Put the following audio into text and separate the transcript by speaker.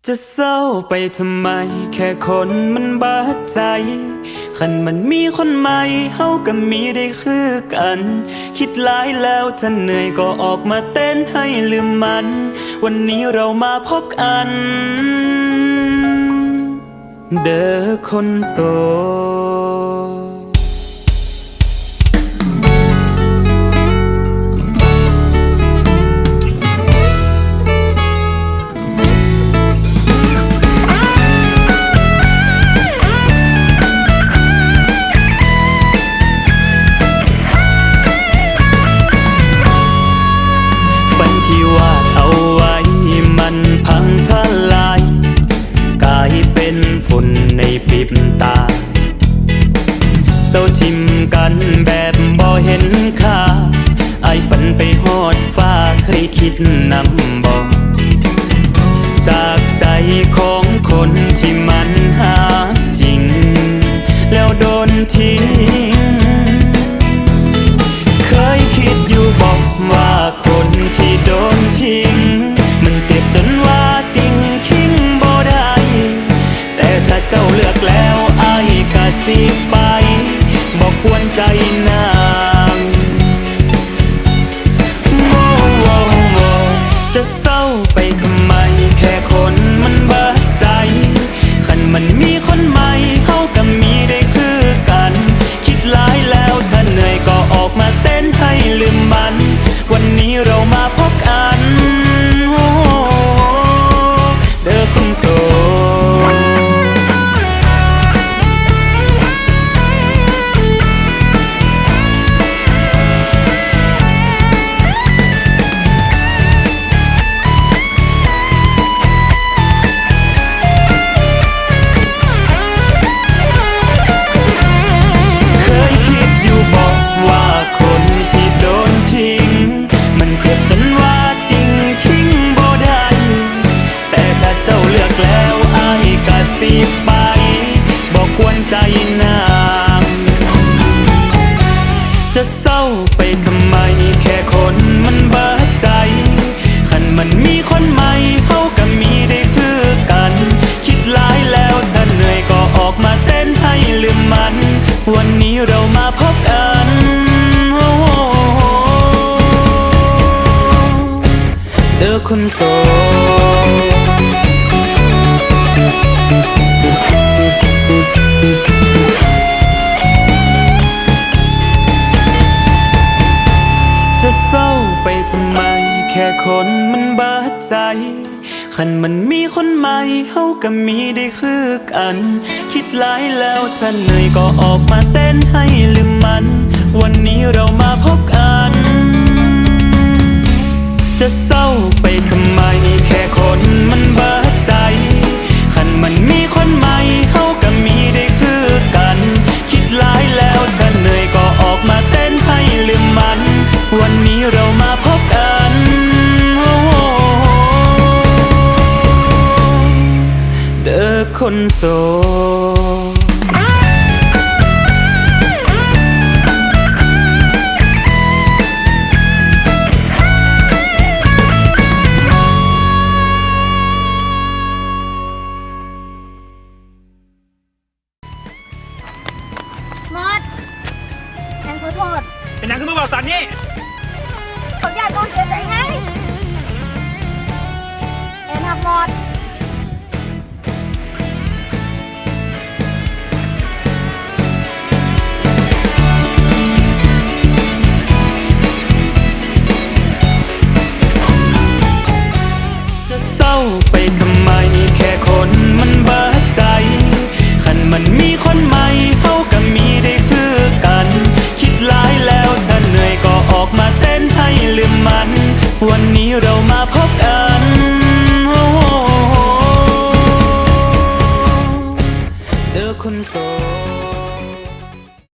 Speaker 1: จะเศร้าไปทำไมแค่คนมันบาดใจคันมันมีคนใหม่เฮาก็มีได้คือกันคิดหลายแล้วถ้าเหนื่อยก็ออกมาเต้นให้ลืมมันวันนี้เรามาพบกันเด้อคนโสดที่วาดเอาไว้มันพังทลายกลายเป็นฝุ่นในพริบตาเศร้าทิมกันแบบบ่เห็นค่าไอ้ฝันไปฮอดฟ้าเคยคิดนำบ่จากใจของคนที่มันหาจริงแล้วโดนทิ้งเคยคิดอยู่บอกว่าคนที่โดนทิ้งมันเจ็บจนว่าติงคิงบ่ได้แต่ถ้าเจ้าเลือกแล้วอ้ายก็สิไปบอกควรใจนางโว้โว้โว้จะเศร้าไปทำไมแค่คนมันบาดใจคันมันมีคนใหม่เฮาก็มีได้คือกันคิดหลายแล้วถ้าเหนื่อยก็ออกมาเต้นให้ลืมมันวันนี้เรามาพบกันเด้อคนโสดเคยคิดอยู่บอกว่าคนที่โดนทิ้งมันเจ็บจนว่าติงคิงบ่ได้แต่ถ้าเจ้าเลือกแล้วอ้ายก็สิไปบอกควรใจนางจะเศร้าไปทำไมแค่คนมันบาดใจคันมันมีคนใหม่เฮาก็มีได้คือกันคิดหลายแล้วถ้าเหนื่อยก็ออกมาเต้นให้ลืมมันวันนี้เรามาพบกันเด้อคนโสดจะเศร้าไปทำไมแค่คนมันบาดใจคันมันมีคนใหม่เฮาก็มีได้คือกันคิดหลายแล้วถ้าเหนื่อยก็ออกมาเต้นให้ลืมมันวันนี้เรามาพบกันจะเศร้าไปทำไมแค่คนมันบาดใจคันมันมีคนใหม่เฮาก็มีได้คือกันคิดหลายแล้วถ้าเหนื่อยก็ออกมาเต้นให้ลืมมันวันนี้เรามาพบกันเด้อคนโสด
Speaker 2: มอดแอนขอโทษ
Speaker 3: เป็นยังขึ้นมาบอกตอนนี้
Speaker 2: เขาอยากโดนเสียใจไงแอนหักมอด
Speaker 1: จะเศร้าไปทำไมแค่คนมันบาดใจคันมันมีคนใหม่เฮาก็มีได้คือกันคิดหลายแล้วถ้าเหนื่อยก็ออกมาเต้นให้ลืมมันวันนี้เรามาพบกัน